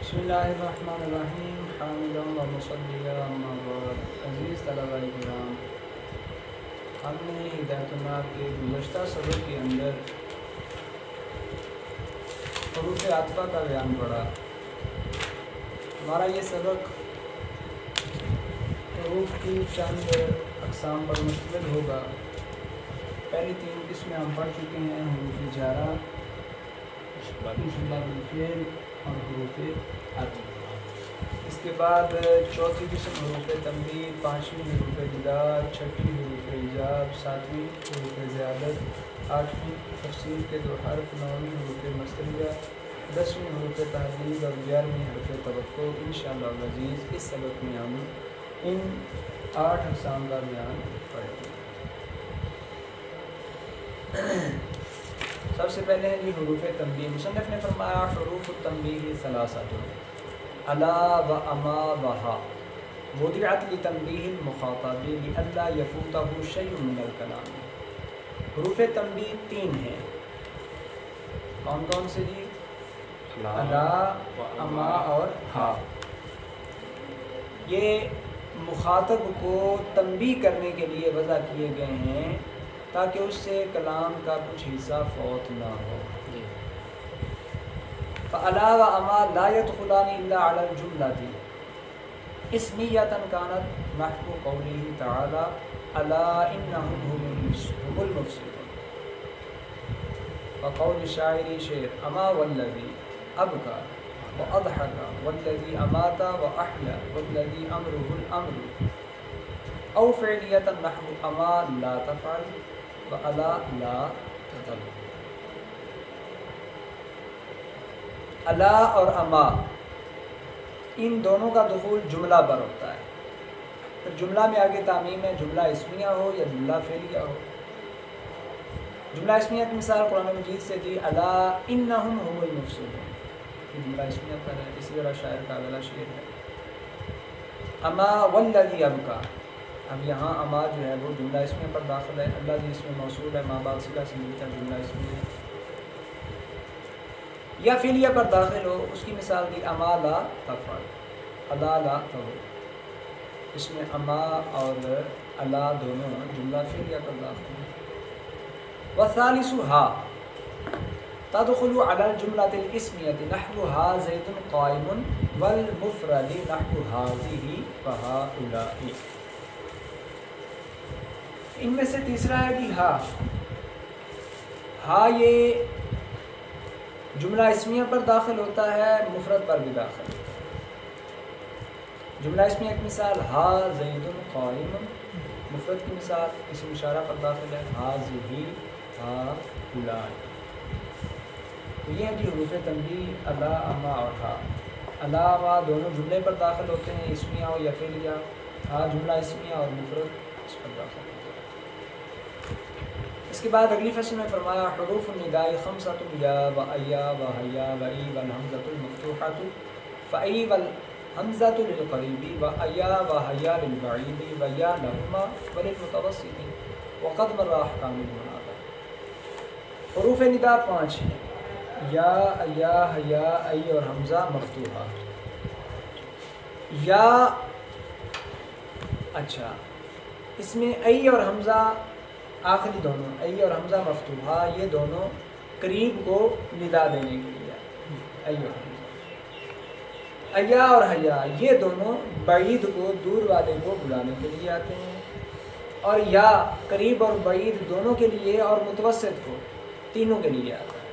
بسم اللہ الرحمن الرحیم حامدا و مصلیہ اما بعد۔ عزیز طلباء کرام، ہم نے ہدایت النار کے گزشتہ سبق کے اندر حروف عاطفہ کا بیان پڑھا۔ ہمارا یہ سبق حروف کی چند اقسام پر مشتمل ہوگا۔ پہلی تین قسمیں ہم پڑھ چکے ہیں، حروف جارہ، شبہ بالفعل اور حروف عطف۔ اس کے بعد چوتھی قسم حروف تنبیہ، پانچویں حروف ندا، چھٹی حروف ایجاب، ساتویں حروف زیادت، آٹھویں تفصیل کے دو حرف، نویں حروف مصدریہ، دسویں حروف تحدید اور 11ویں حرف توقع۔ انشاءاللہ العزیز اس سبق میں ہم ان 8 اقسام کا بیان پڑھیں گے۔ سب سے پہلے ہے حروف تنبیہ۔ مصنف نے فرمایا حروف التنبیہ ثلاثۃ الا و اما و ہا وضعت لتنبیہ المخاطب لئلا یفوتہ شیء من الکلام۔ حروف تنبیہ تین ہیں، کون کون سے جی؟ الا، اما اور ہا۔ یہ مخاطب کو تنبیہ کرنے کے لیے وضع کیے گئے ہیں تاکہ اس سے کلام کا کچھ حصہ فوت نہ ہو۔ فَأَلَا وَأَمَا لَا يَدْخُلَانِ إِلَّا عَلَى الْجُمْلَةِ اسْمِيَّةً كَانَتْ نَحْوُ قَوْلِهِ تَعَالَى أَلَا إِنَّهُمْ هُمُ الْمُفْسِدُونَ، وقول شاعری شعر أَمَا وَالَّذِي أَبْكَى وَأَضْحَكَ وَالَّذِي أَمَاتَ وَأَحْيَا وَالَّذِي أَمْرُهُ الْأَمْرُ، أو فعلیة نحو أَمَا لَا تَفْعَلْ وَأَلَا لَا تَتَلُ۔ الا اور اما ان دونوں کا دخول جملہ پر ہوتا ہے، پھر جملہ میں آگے تعمیم ہے، جملہ اسمیہ ہو یا جملہ فعلیہ ہو۔ جملہ اسمیہ کی مثال قرآن مجید سے دی، الا انہم هم المفسدون، یہ جملہ اسمیہ پر ہے، اسی طرح شاعر کا اگلا شعر ہے اما والذی ابکا۔ اب یہاں اما جو ہے وہ جملہ اسمیہ پر داخل ہے، اللہ جی اس میں موصول ہے، ماں باپ صلہ سے ملتا جملہ اسمیہ ہے، یا فعلیہ پر داخل ہو، اس کی مثال دی اما لا تفعل، الا لا تفعل۔ اس میں اما اور الا دونوں جملہ فعلیہ پر داخل ہیں۔ والثالث ہا تدخل على الجملة الاسمیة نحو ها زید قائم والمفرد نحو هذه وهؤلاء۔ ان میں سے تیسرا ہے کہ ہا۔ ہا یہ جملہ اسمیہ پر داخل ہوتا ہے، مفرد پر بھی داخل ہوتا ہے۔ جملہ اسمیہ کی مثال ہا زید قائم، مفرد کی مثال اسم اشارہ پر داخل ہے ہذہ ہؤلاء۔ تو یہ ہے جی حروف تنبیہ الا، اما اور ہا۔ الا اما دونوں جملے پر داخل ہوتے ہیں، اسمیہ ہو یا فعلیہ، ہا جملہ اسمیہ اور مفرد اس پر داخل ہوتا ہے۔ اس کے بعد اگلی فصل میں فرمایا حروف النداء خمسۃ یا و ایا و حیا و ای والحمزۃ المفتوحۃ فای والحمزۃ للقریب و ایا و حیا للبعید و یا لهما وللمتوسط وقد مر احکام المنادى۔ حروف نداء 5 ہیں، یا، ایا، حیا، ای اور حمزہ مفتوحہ۔ یا اچھا، اس میں ای اور حمزہ آخری دونوں، ای اور حمزہ مفتوحہ، یہ دونوں قریب کو ندا دینے کے لیے، ای اور حمزہ۔ ایا اور حیا یہ دونوں بعید کو، دور والے کو بلانے کے لیے آتے ہیں، اور یا قریب اور بعید دونوں کے لیے اور متوسط کو، تینوں کے لیے آتا ہے۔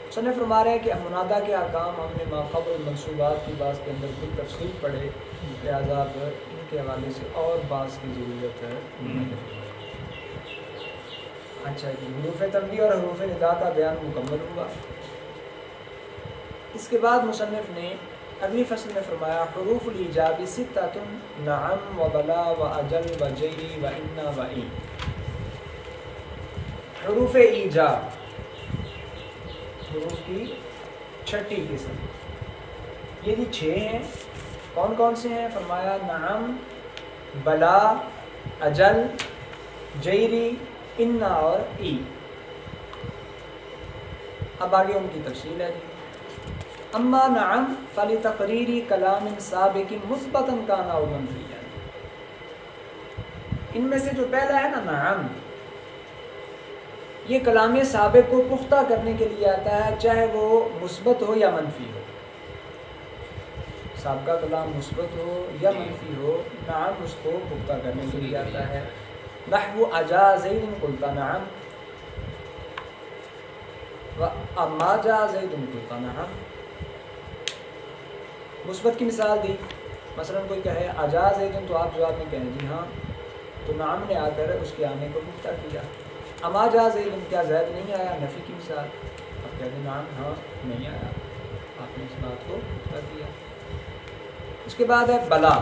مصنف فرما رہے ہیں کہ منادہ کے احکام ہم نے ماقبل منصوبات کی بات کے اندر خود تفصیل پڑھے، لہٰذا ان کے حوالے سے اور بات کی ضرورت ہے۔ اچھا جی، حروف تنبیہ اور حروف ندا کا بیان مکمل ہوا۔ اس کے بعد مصنف نے اگلی فصل میں فرمایا حروف الایجاب ستۃ نعم و بلا و اجل و جیری و انا و ای۔ حروف ایجاب، حروف کی چھٹی قسم، یہ بھی 6 ہیں، کون کون سے ہیں؟ فرمایا نعم، بلا، اجل، جیری، انا اور ای۔ اب آگے ان کی تفصیل ہے جی۔ اما نعم فلتقریر کلام سابق مثبتا کان او منفیا، ان میں سے جو پہلا ہے نا نعم، یہ کلام سابق کو پختہ کرنے کے لیے آتا ہے، چاہے وہ مثبت ہو یا منفی ہو، سابقہ کلام مثبت ہو یا منفی ہو، نعم اس کو پختہ کرنے کے لیے آتا ہے۔ نحو اجا زید قلت نعم اما جا زید قلت نعم۔ مثبت کی مثال دی، مثلا کوئی کہے اجا زید تو آپ جواب میں کہیں جی ہاں، تو نعم نے آ کر اس کے آنے کو پختہ کیا۔ اما جا زید کیا زید نہیں آیا، نفی کی مثال، آپ کہتے ہیں نعم ہاں نہیں آیا، آپ نے اس بات کو پختہ کیا۔ اس کے بعد ہے بلا،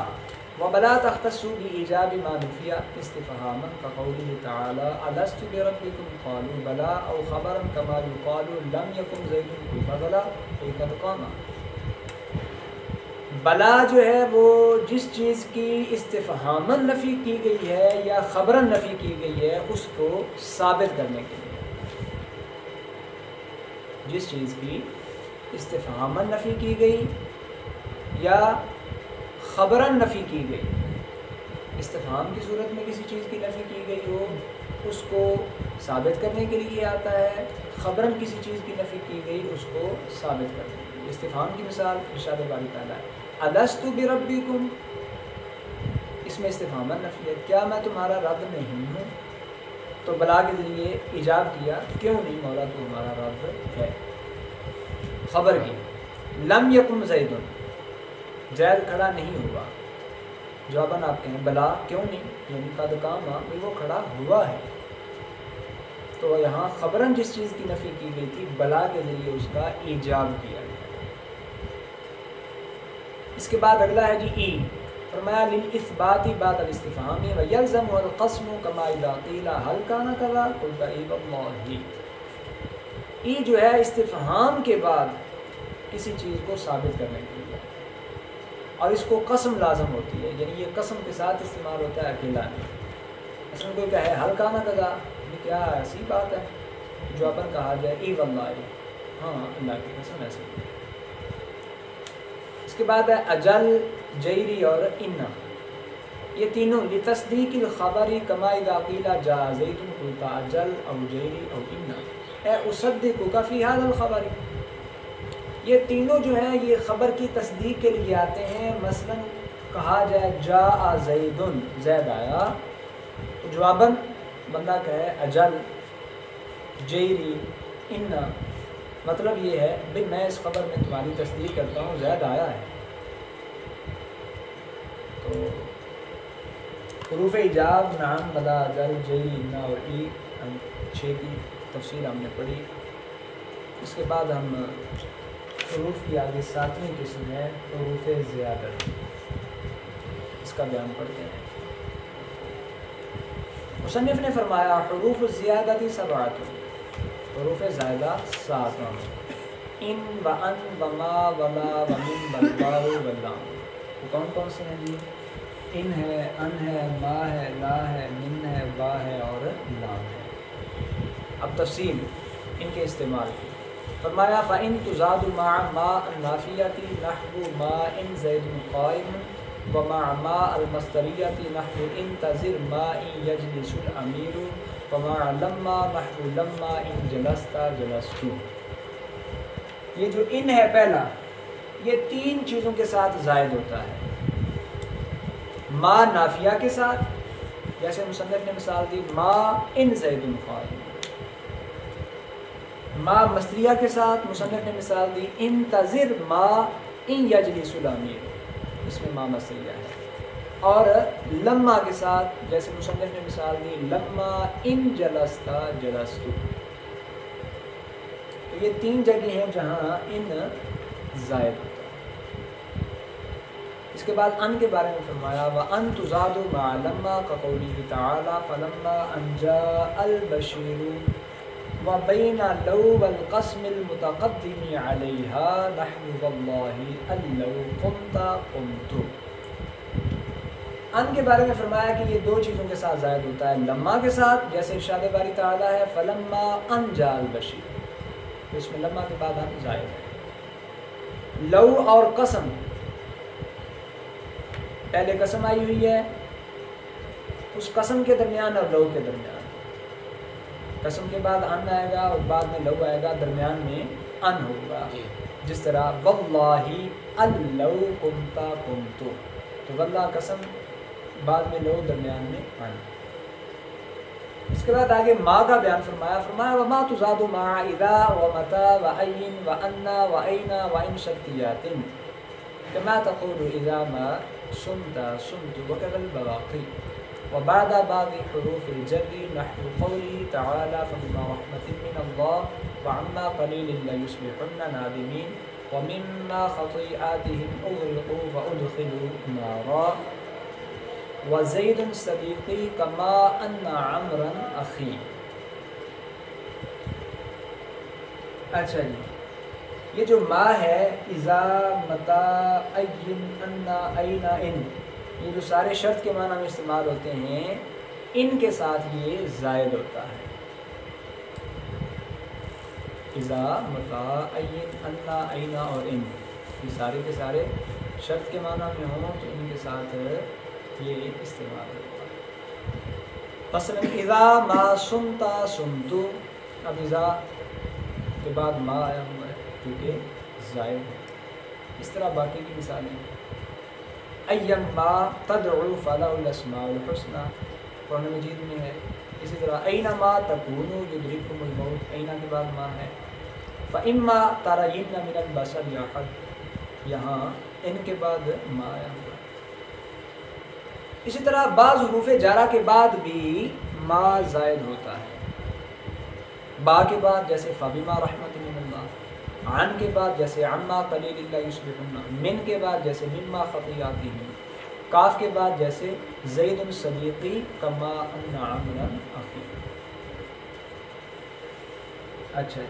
وبلا تختص بإيجاب ما نفي استفهاما كقوله تعالى ألست بربكم قالوا بلى أو خبرا كما يقال لم يكن زيد بلا قد قام۔ بلا جو ہے وہ جس چیز کی استفہاماً نفی کی گئی ہے یا خبراً نفی کی گئی ہے اس کو ثابت کرنے کے لیے، جس چیز کی استفہاماً نفی کی گئی یا خبراً نفی کی گئی، استفہام کی صورت میں کسی چیز کی نفی کی گئی ہو اس کو ثابت کرنے کے لیے آتا ہے، خبراً کسی چیز کی نفی کی گئی اس کو ثابت کرنے کے لیے۔ استفہام کی مثال ارشاد باری تعالیٰ الست بربکم، اس میں استفہام نفی ہے، کیا میں تمہارا رب نہیں ہوں؟ تو بلا کے ذریعے ایجاب کیا، کیوں نہیں مولا تو ہمارا رب ہے۔ خبر کی لم یکن زید، زید کھڑا نہیں ہوا، جواباً آپ کہیں بلا کیوں نہیں، یعنی قد قام، وہ کھڑا ہوا ہے۔ تو یہاں خبراً جس چیز کی نفی کی گئی تھی بلا کے ذریعے اس کا ایجاب کیا گیا۔ اس کے بعد اگلا ہے جی ای، فرمایا للاثبات بعد الاستفهام ويلزم القسم كما اذا قيل هل كان كذا قلت اي والله۔ ای جو ہے استفہام کے بعد کسی چیز کو ثابت کرنے کے لیے، اور اس کو قسم لازم ہوتی ہے، یعنی یہ قسم کے ساتھ استعمال ہوتا ہے اکیلا نہیں۔ مثلا کوئی کہے ہل کانا کذا، یہ کیا ایسی بات ہے، جو اپن کہا جائے ای واللہ، ہاں اللہ کی قسم ایسی۔ اس کے بعد ہے اجل، جیری اور انا، یہ تینوں لتصدیق الخبر کما اذا قیل جاء زید قلت اجل او جیری او انا اے اصدقک فی ھذا الخبر، یہ تینوں جو ہیں یہ خبر کی تصدیق کے لیے آتے ہیں۔ مثلا کہا جائے جاء زید، زید آیا، تو جواباً بندہ کہے اجل، جیری، انا، مطلب یہ ہے بھئی میں اس خبر میں تمہاری تصدیق کرتا ہوں، زید آیا ہے۔ تو حروف ایجاب نعم، بلا، اجل، جیری، انا اور ای، ہم 6 کی تفصیل ہم نے پڑھی۔ اس کے بعد ہم حروف کی آگے 7ویں قسم ہے حروف زیادت، اس کا بیان پڑھتے ہیں۔ مصنف نے فرمایا حروف الزیادت سبعۃ، حروف زائدہ 7 ہیں، ان و ان و ما و لا و من و الواو و اللام۔ وہ کون کون سے ہیں جی؟ ان ہے، ان ہے، ما ہے، لا ہے، من ہے، وا ہے اور لام ہے۔ اب تفصیل ان کے استعمال کی، فرمایا فَإِن تُزَادُ مَعَ مَا النَّافِيَةِ نَحْوُ مَا إِن زَيْدٌ قَائِمٌ وَمَعَ مَا الْمَصْدَرِيَّةِ نَحْوُ انتظر مَا إِن يَجْلِسُ الْأَمِيرُ وَمَعَ لَمَّا نَحْوُ لَمَّا إِن جَلَسْتَ جَلَسْتُ۔ یہ جو ان ہے پہلا، یہ 3 چیزوں کے ساتھ زائد ہوتا ہے۔ ما نافیہ کے ساتھ، جیسے مصنف نے مثال دی ما ان زید قائم۔ ما مصدریہ کے ساتھ مصنف نے مثال دی انتظر ما ان یجلس الامیر، اس میں ما مصدریہ ہے۔ اور لما کے ساتھ جیسے مصنف نے مثال دی لما ان جلستا جلستو۔ تو یہ 3 جگہ ہیں جہاں ان زائد ہوتا ہے۔ اس کے بعد ان کے بارے میں فرمایا وَأَن تُزَادُ مَعَ لَمَّا كَقَوْلِهِ تَعَالَى فَلَمَّا أَن جَاءَ الْبَشِيرُ وَبَيْنَ لَوْ وَالْقَسْمِ الْمُتَقَدِّمِ عَلَيْهَا نَحْوُ وَاللَّهِ أَن لَوْ قُمْتَ قُمْتُ۔ ان کے بارے میں فرمایا کہ یہ 2 چیزوں کے ساتھ زائد ہوتا ہے، لما کے ساتھ جیسے ارشاد باری تعالیٰ ہے فَلَمَّا أَن جَاءَ الْبَشِيرُ، اس میں لما کے بعد ان زائد ہے۔ لو اور قسم، پہلے قسم آئی ہوئی ہے، اس قسم کے درمیان اور لو کے درمیان، قسم کے بعد ان آئے گا اور بعد میں لو آئے گا، درمیان میں ان ہوگا، جس طرح واللہ اللو کنتا کنتو، تو واللہ قسم، بعد میں لو، درمیان میں ان۔ اس کے بعد آگے ما کا بیان فرمایا وما تزاد مع اذا ومتى وأين وأن وأين وإن شرطيات كما تقول اذا ما صمت صمت وكذا البواقي وبعد بعض حروف الجر نحو قوله تعالى فبما رحمة من الله وعما قليل ليصبحن نادمين ومما خطيئاتهم أغرقوا فأدخلوا نارا وزید صدیقی کما ان عمرا اخی۔ اچھا جی، یہ جو ما ہے، اذا متا این انا اینا ان، یہ جو سارے شرط کے معنی میں استعمال ہوتے ہیں، ان کے ساتھ یہ زائد ہوتا ہے۔ اذا متا این انا اینا اور ان، یہ سارے کے سارے شرط کے معنی میں ہوں تو ان کے ساتھ یہ استعمال ہوگا۔ مثلا اذا ما سنتا سنتو، اب اذا کے بعد ما آیا ہوا ہے کیونکہ زائد ہے۔ اس طرح باقی کی مثالیں، ایم ما تدعو فلہ الاسماء الحسنى، قرآن مجید میں ہے۔ اسی طرح اینما تکونوا یدرککم الموت، اینا کے بعد ما ہے۔ فاما ترین من البصر احد، یہاں ان کے بعد ما آیا ہوا ہے۔ اسی طرح بعض حروف جارہ کے بعد بھی ما زائد ہوتا ہے، با کے بعد جیسے فبما رحمت من اللہ، عن کے بعد جیسے عما قلیل یصبحون، من کے بعد جیسے مما خطیئاتہم، کاف کے بعد جیسے زید صدیقی کما ان عمرا اخی۔ اچھا،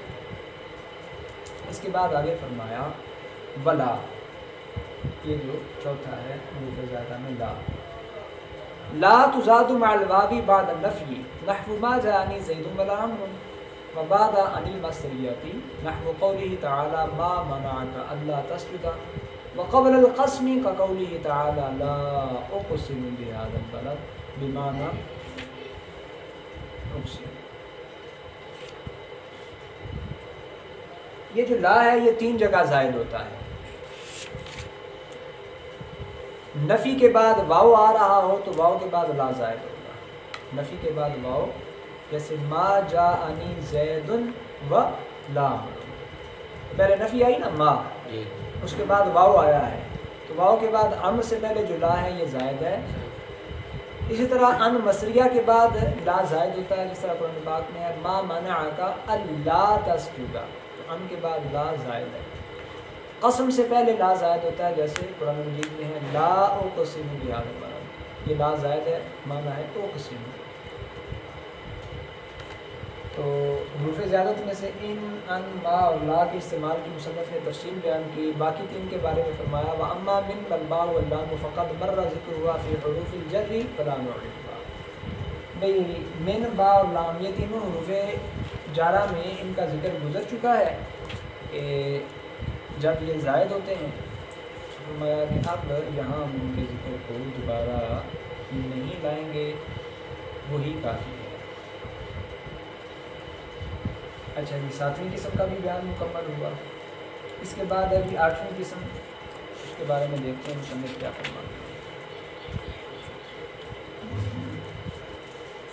اس کے بعد آگے فرمایا ولا، یہ جو چوتھا ہے حروف زائدہ میں لا، لا تزاد مع الواو بعد النفی نحو ما جاءنی زید ولا عمرو وبعد عن المصریۃ نحو قوله تعالی ما منعک الا تسجد وقبل القسم كقوله تعالی لا اقسم بهذا البلد بمعنى اقسم۔ یہ جو لا ہے یہ 3 جگہ زائد ہوتا ہے۔ نفی کے بعد واو آ رہا ہو تو واو کے بعد لا زائد ہوگا، نفی کے بعد واو، جیسے ما جاءنی زید و لا، پہلے نفی آئی نا ما، اس کے بعد واو آیا ہے، تو واو کے بعد ام سے پہلے جو لا ہے یہ زائد ہے۔ اسی طرح ان مصریہ کے بعد لا زائد ہوتا ہے، جس طرح قرآن پاک میں ہے ما منعک الا تسجد، تو ان کے بعد لا زائد ہے۔ قسم سے پہلے لا زائد ہوتا ہے، جیسے قرآن مجید میں ہے لا اقسم بہذا البلد، یہ لا زائد ہے، معنی ہے اقسم۔ تو حروف زیادت میں سے ان، ما اور لا کے استعمال کی مصنف نے تفصیل بیان کی۔ باقی 3 کے بارے میں فرمایا واما من والباء واللام فقد مر ذکرها فی حروف الجر فلا نعرفها، بھئی من، با اور لام یہ تینوں حروف جارہ میں ان کا ذکر گزر چکا ہے کہ جب یہ زائد ہوتے ہیں، فرمایا کہ اب یہاں ہم ان کے ذکر کو دوبارہ نہیں لائیں گے، وہی کافی ہے۔ اچھا جی، 7ویں قسم کا بھی بیان مکمل ہوا۔ اس کے بعد ہے بھی 8ویں قسم، اس کے بارے میں دیکھتے ہیں مصنف کیا فرمایا۔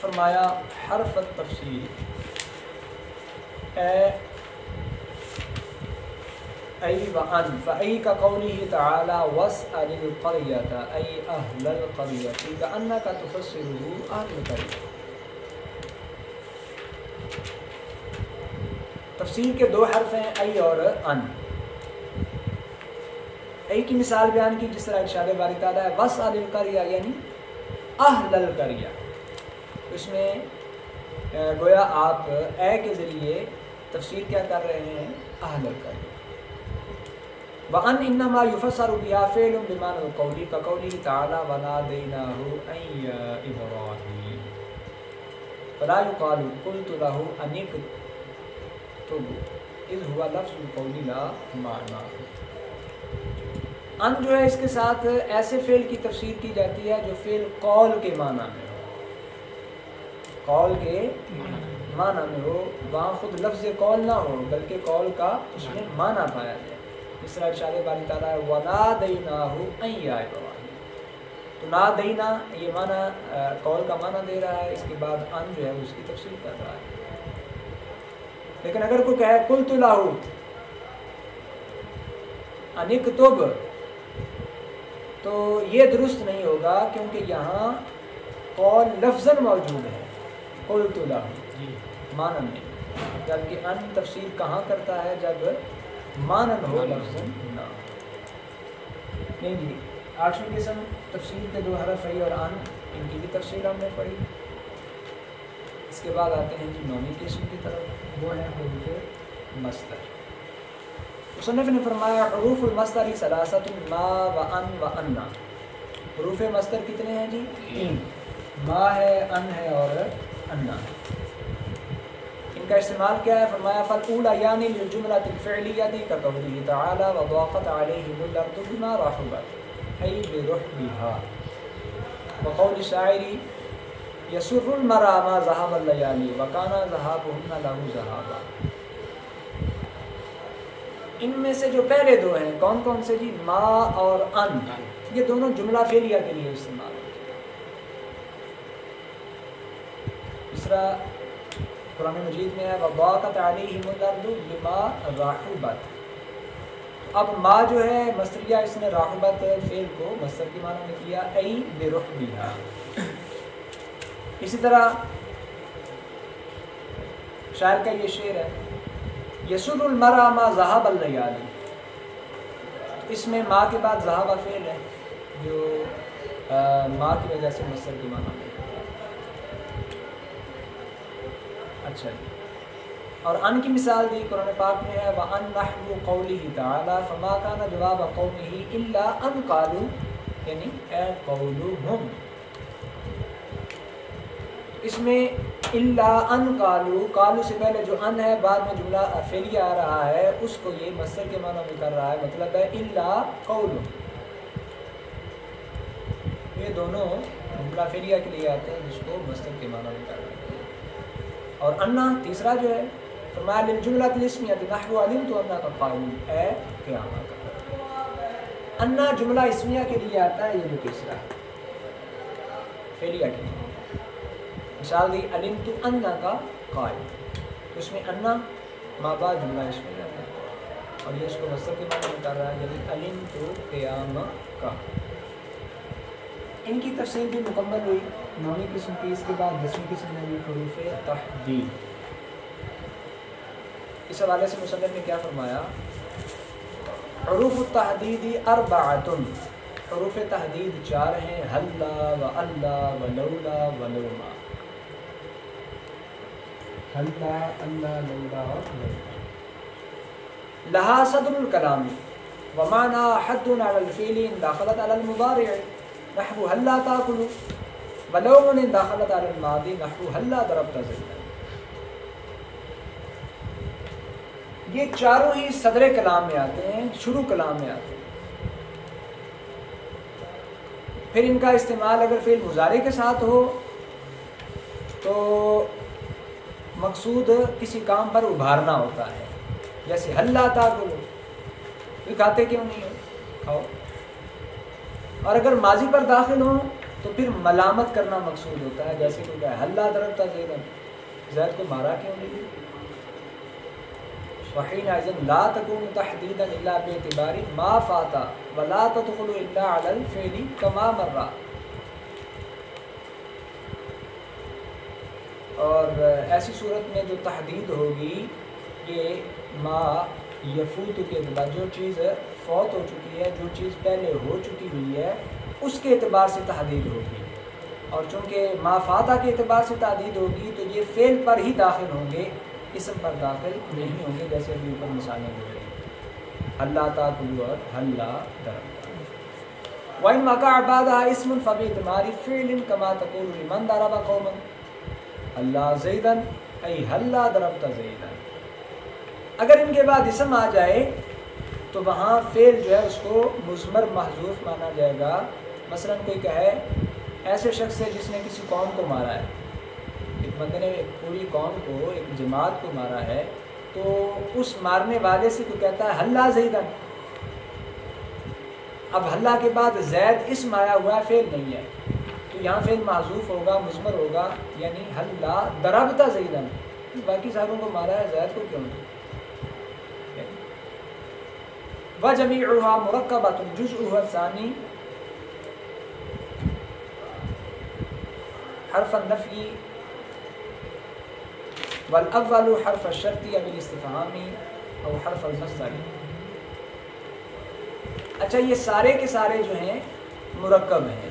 فرمایا حرف التفصیل، ای و ان، فای کا قوله تعالی واسأل القریة ای اہل القریة کأنک تفسره اہل القریة۔ تفصیل کے 2 حرف ہیں ای اور ان۔ ای کی مثال بیان کی جس طرح ارشاد باری تعالیٰ ہے واسأل القریہ یعنی اہل القریہ، اس میں گویا آپ اے کے ذریعے تفسیر کیا کر رہے ہیں، اہل القریہ۔ وَأَنْ إِنَّمَا يُفَسَّرُ بِهَا فِعْلٌ بِمَعْنَى الْقَوْلِ كَقَوْلِهِ تَعَالَى وَنَادَيْنَاهُ أَن يَا إِبْرَاهِيمُ فَلَا يُقَالُ قُلْتُ لَهُ أَنِ اكْتُبْ إِذْ هُوَ لَفْظُ الْقَوْلِ لَا مَعْنَاهُ۔ ان جو ہے اس کے ساتھ ایسے فعل کی تفسیر کی جاتی ہے جو فعل قول کے معنی میں ہو، قول کے معنی میں ہو، وہاں خود لفظ قول نہ ہو بلکہ قول کا اس میں معنی پایا جائے. اس طرح ارشاد باری تعالیٰ ہے وَنَادَيْنَاهُ أَن يَا إِبْرَاهِيمُ. تو نادینا یہ معنی قول کا معنی دے رہا ہے، اس کے بعد ان جو ہے اس کی تفسیر کر رہا ہے. لیکن اگر کوئی کہے قُلْتُ لَهُ أَنِ اكْتُبْ، تو یہ درست نہیں ہوگا کیونکہ یہاں قول لفظاً موجود ہے قُلْتُ لَهُ معنی میں، جبکہ ان تفسیر کہاں کرتا ہے جب مانن ہو لفظاً نہ. نہیں جی، 8ویں قسم تفسیر کے 2 حرف ہے اور ان، ان کی بھی تفسیر ہم نے پڑھی. اس کے بعد آتے ہیں جی 9ویں قسم کی طرف، وہ ہے حروف مصدر. مصنف نے فرمایا حروف المصدر ثلاثۃ ما و ان و انا. حروف مصدر کتنے ہیں جی؟ 3. ما ہے، ان ہے اور انا. ان کا استعمال کیا ہے؟ فرمایا فالأولى یعنی للجملة الفعلیة كقوله تعالی وضاقت علیہم الارض بما رحبت ای برحبها، وقول الشاعر یسر المرء ما ذهب الليالي وكان ذهابهن له ذهابا. ان میں سے جو پہلے 2 ہیں کون کون سے جی؟ ما اور ان، یہ دونوں جملہ فعلیہ کے لیے استعمال ہوتے ہیں. دوسرا قرآن مجید میں ہے وَضَاقَتْ عَلَيْهِمُ الْأَرْضُ بِمَا رَحُبَتْ. اب ما جو ہے مصدریہ، اس نے راحبت فعل کو مصدر کی معنی میں کیا ای برحبها. اسی طرح شاعر کا یہ شعر ہے یسر المرء ما ذهب الليالي، اس میں ما کے بعد ذهب فعل ہے جو ما کی وجہ سے مصدر کی معنی میں. اچھا جی، اور ان کی مثال دی قرآن پاک میں ہے وَأَن نَحْوُ قَوْلِهِ تَعَالَى فَمَا كَانَ جَوَابَ قَوْمِهِ إِلَّا أَن قَالُوا، یعنی اے قَوْلُهُمْ. اس میں الا ان قالوا، قالوا سے پہلے جو ان ہے بعد میں جملہ فعلیہ آ رہا ہے، اس کو یہ مصدر کے معنی میں کر رہا ہے. مطلب ہے الا قول، یہ دونوں جملہ فعلیہ کے لیے آتے ہیں جس کو مصدر کے معنی میں کر رہا ہے. اور انا تیسرا جو ہے فرمایا للجملۃ الاسمیہ نحو علمت انک قائم، اے قیامت. انا جملہ اسمیہ کے لیے آتا ہے، یہ جو تیسرا ہے فعلیہ کے لیے. مثال دی علمت انک قائم، اس میں انا ما بعد جملہ اسمیہ ہے اور یہ اس کو مصدر کے معنی میں کر رہا ہے، یعنی علمت قیامک. ان کی تفصیل بھی مکمل ہوئی 9ویں قسم کی. اس کے بعد 10ویں قسم میں بھی حروف تحدید. اس حوالے سے مصنف نے کیا فرمایا؟ حروف التحدید اربعۃ، حروف تحدید 4 ہیں، ہلا و اللہ و لولا و لوما. ہلا، اللہ، لولا اور لوما. لہا صدر الکلام ومعنى حد على الفعل ان دخلت على المضارع نحو هلا تاكل، ولوم ان دخلت على الماضي نحو هلا ضربت زيدا. یہ چاروں ہی صدر کلام میں آتے ہیں، شروع کلام میں آتے ہیں. پھر ان کا استعمال اگر فعل مضارع کے ساتھ ہو تو مقصود کسی کام پر ابھارنا ہوتا ہے، جیسے ہلا تاکلو، یہ کھاتے کیوں نہیں ہو، کھاؤ. اور اگر ماضی پر داخل ہوں تو پھر ملامت کرنا مقصود ہوتا ہے، جیسے کہ ہلا ضربت زیدا، زید کو مارا کیوں نہیں. وحينئذ لا تكون تحديدا الا باعتبار ما فات ولا تدخل الا على الفعل كما مر. اور ایسی صورت میں جو تحدید ہوگی یہ ما یفوت کے اعتبار، جو چیز فوت ہو چکی ہے، جو چیز پہلے ہو چکی ہوئی ہے اس کے اعتبار سے تحدید ہوگی. اور چونکہ ما فاتہ کے اعتبار سے تحدید ہوگی تو یہ فعل پر ہی داخل ہوں گے، اسم پر داخل نہیں ہوں گے، جیسے ابھی اوپر مثالیں دے رہی ہیں اللہ تعالی اور ہلا ضربت. وَإِنْ وَقَعَ بَعْدَهَا اسْمٌ فَبِاعْتِبَارِ فِعْلٍ كَمَا تَقُولُ لِمَنْ ضَرَبَ قَوْمًا اللہ زیدًا ای ہلا ضربت زیدًا. اگر ان کے بعد اسم آ جائے تو وہاں فعل جو ہے اس کو مضمر محذوف مانا جائے گا. مثلا کوئی کہے ایسے شخص ہے جس نے کسی قوم کو مارا ہے، ایک بندے نے ایک پوری قوم کو، ایک جماعت کو مارا ہے، تو اس مارنے والے سے کوئی کہتا ہے حلا زیدن. اب حلا کے بعد زید اسم آیا ہوا ہے، فعل نہیں ہے، تو یہاں فعل محذوف ہوگا، مضمر ہوگا، یعنی حلا ضربت زیدن. باقی ساروں کو مارا ہے، زید کو کیوں نہیں؟ وجمیعها مرکبۃ جزءها الثانی حرف النفی والاول حرف الشرط او الاستفهام او حرف المصدر. اچھا یہ سارے کے سارے جو ہیں مرکب ہیں،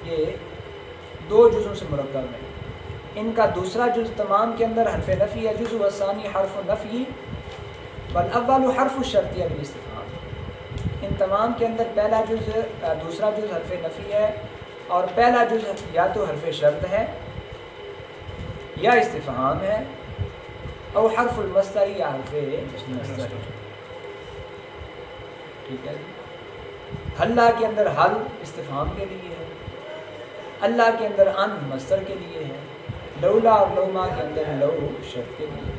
یہ دو جزوں سے مرکب ہیں. ان کا دوسرا جز تمام کے اندر حرف نفی ہے، جزء الثانی حرف النفی والاول حرف الشرط او الاستفهام. ان تمام کے اندر پہلا جز، دوسرا جز حرف نفی ہے، اور پہلا جز یا تو حرف شرط ہے یا استفہام ہے، او حرف المصدر یا حرف مصدر. ٹھیک ہے. حلا کے اندر حل استفہام کے لیے ہے، اللہ کے اندر ان مصدر کے لیے ہے، لولا اور لوما کے اندر لو شرط کے لیے.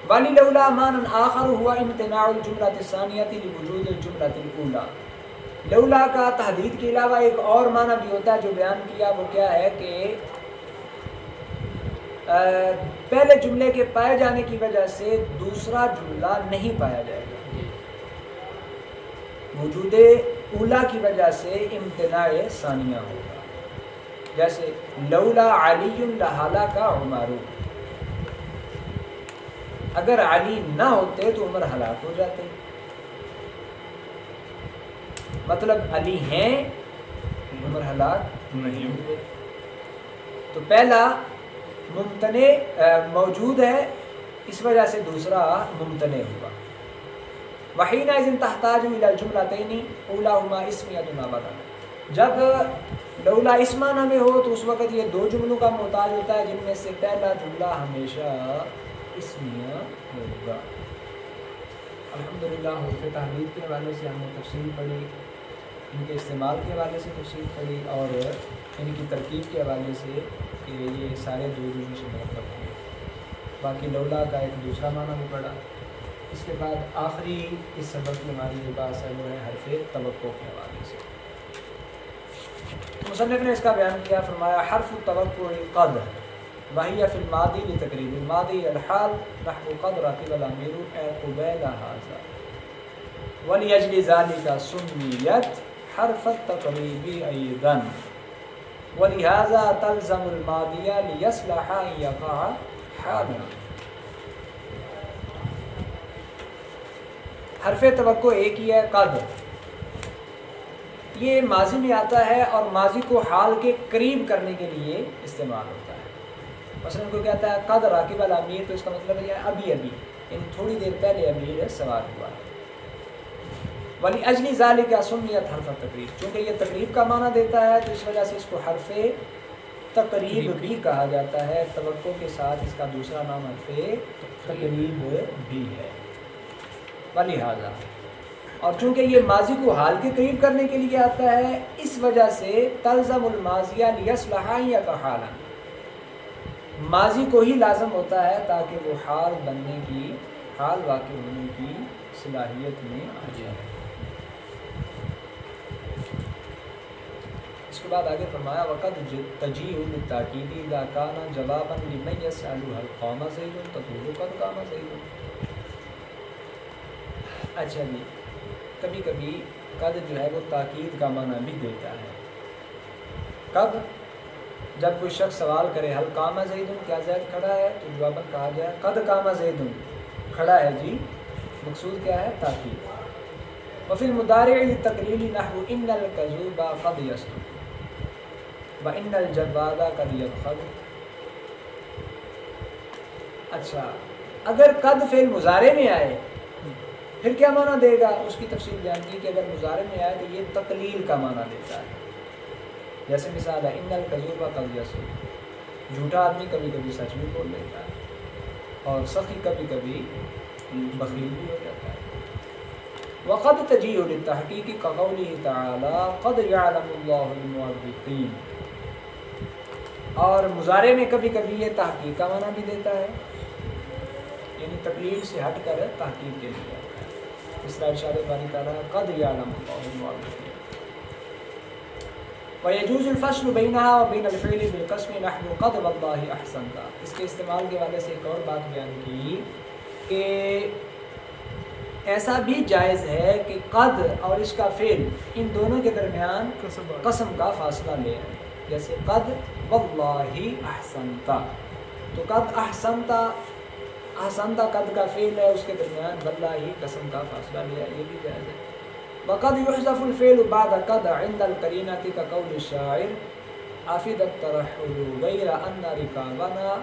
والی لولا مان آخر ہوا امتناع الجملۃ الثانیۃ لوجود الجملۃ الاولى. لولا کا تحدید کے علاوہ ایک اور معنی بھی ہوتا ہے جو بیان کیا، وہ کیا ہے کہ پہلے جملے کے پائے جانے کی وجہ سے دوسرا جملہ نہیں پایا جائے گا. وجود اولا کی وجہ سے امتناع ثانیہ ہوگا. جیسے لولا علی لہلک عمر، اگر علی نہ ہوتے تو عمر ہلاک ہو جاتے. مطلب علی ہیں، عمر ہلاک نہیں ہوئے. تو پہلا ممتنع موجود ہے، اس وجہ سے دوسرا ممتنع ہوا. وحینئذ تحتاج الی الجملتین اولاہما اسمیۃ ابدا. جب لولا اس معنی میں ہو تو اس وقت یہ دو جملوں کا محتاج ہوتا ہے، جن میں سے پہلا جملہ ہمیشہ اسمیہ ہوگا. الحمدللہ حروف تحدید کے حوالے سے ہم نے تفصیل پڑھی، ان کے استعمال کے حوالے سے تفصیل پڑھی، اور ان کی ترکیب کے حوالے سے کہ یہ سارے دو جزوں سے مرکب ہیں. باقی لولا کا ایک دوسرا معنی بھی پڑھا. اس کے بعد آخری اس سبق میں ہماری جو بات ہے وہ ہے حرف توقع کے حوالے سے. مصنف نے اس کا بیان کیا، فرمایا حرف التوقع قد وهي في الماضي لتقريب الماضي الحال نحو قد ركب الأمير قبيل هذا ولأجل ذلك سميت حرف التقريب أيضا ولهذا تلزم الماضي ليصلح أن يقع حالا. حرف توقع ایک ہی ہے، قد. یہ ماضی میں آتا ہے اور ماضی کو حال کے قریب کرنے کے لیے استعمال ہوتا ہے. مثلا کوئی کہتا ہے قد راکب الامیر، تو اس کا مطلب ہے ابھی ابھی، یعنی تھوڑی دیر پہلے امیر سوار ہوا ہے. ولی اجلی ذالک سمیت حرف تقریب، چونکہ یہ تقریب کا معنی دیتا ہے تو اس وجہ سے اس کو حرف تقریب بھی کہا جاتا ہے. توقع کے ساتھ اس کا دوسرا نام حرف تقریب بھی ہے. ولہذا، اور چونکہ یہ ماضی کو حال کے قریب کرنے کے لیے آتا ہے، اس وجہ سے تلزم الماضیہ لیصلح یا کا حالا، ماضی کو ہی لازم ہوتا ہے تاکہ وہ حال بننے کی، حال واقع ہونے کی صلاحیت میں آ جائے. اس کے بعد آگے فرمایا وقد تجیء للتاکید اذا کان جوابا لمن يسأل هل قام زید تقول قد قام زید. اچھا جی، کبھی کبھی قد جو ہے وہ تاکید کا معنی بھی دیتا ہے. کب؟ جب کوئی شخص سوال کرے حل قام زید، کیا زید کھڑا ہے، تو جواباً کہا جائے قد قام زید، کھڑا ہے جی. مقصود کیا ہے؟ تاکید. وفی المضارع للتقلیل نحو ان الکذوب قد یصدق وان الجواد قد یبخل. اچھا، اگر قد فعل مضارع میں آئے پھر کیا معنی دے گا؟ اس کی تفصیل بیان کی کہ اگر مضارع میں آئے تو یہ تقلیل کا معنی دیتا ہے. جیسے مثال ہے ان الکذوب قد یصدق، جھوٹا آدمی کبھی کبھی سچ بھی بول لیتا ہے، اور سخی کبھی کبھی بخیل بھی ہو جاتا ہے. وقد تجیء للتحقیق كقوله تعالی قد يعلم الله المعوقين، اور مضارع میں کبھی کبھی یہ تحقیق کا معنی بھی دیتا ہے، یعنی تقلیل سے ہٹ کر تحقیق کے لیے آتا ہے۔ اس طرح ارشاد باری تعالیٰ قد يعلم الله المعوقين۔ ويجوز الفصل بينها وبين الفعل بالقسم نحو قد والله احسنت۔ اس کے استعمال کے حوالے سے ایک اور بات بیان کی کہ ایسا بھی جائز ہے کہ قد اور اس کا فعل ان دونوں کے درمیان قسم کا فاصلہ لے آئے، جیسے قد واللہ احسنت، تو قد احسنت قد کا فعل ہے، اس کے درمیان واللہ قسم کا فاصلہ لے آئے، یہ بھی جائز ہے۔ وقد يحذف الفعل بعد قد عند القرينة كقول الشاعر عفد الترحل غير أن ركابنا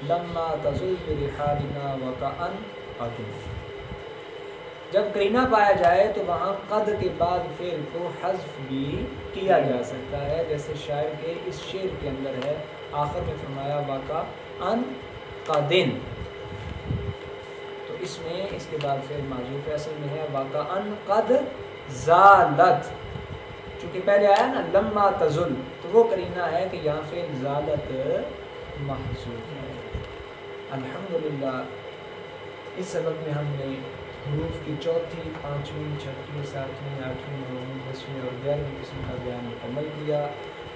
لما تزل برحالنا وكأن قد۔ جب قرینہ پایا جائے تو وہاں قد کے بعد فعل کو حذف بھی کیا جا سکتا ہے، جیسے شاعر کے اس شعر کے اندر ہے، آخر میں فرمایا وَكَأَن قَدٍ، تو اس میں اس کے بعد فعل معذوف ہے، اصل میں ہے وَكَأَن قَد زالت، چونکہ پہلے آیا نا لما تزل، تو وہ قرینہ ہے کہ یہاں فعل زالت محذوف ہے۔ الحمدللہ اس سبق میں ہم نے حروف کی چوتھی، پانچویں، چھٹویں، ساتویں، آٹھویں، نویں، دسویں اور 11ویں قسم کا بیان مکمل کیا۔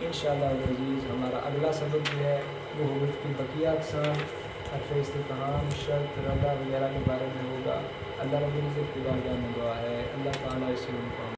انشاءاللہ العزیز ہمارا اگلا سبق جو ہے وہ حروف کی بقیہ اقسام، حرف استفہام، شرط، ردہ وغیرہ کے بارے میں ہوگا۔ اللہ رب العزت کی بارگاہ میں دعا ہے اللہ تعالیٰ اس علم کو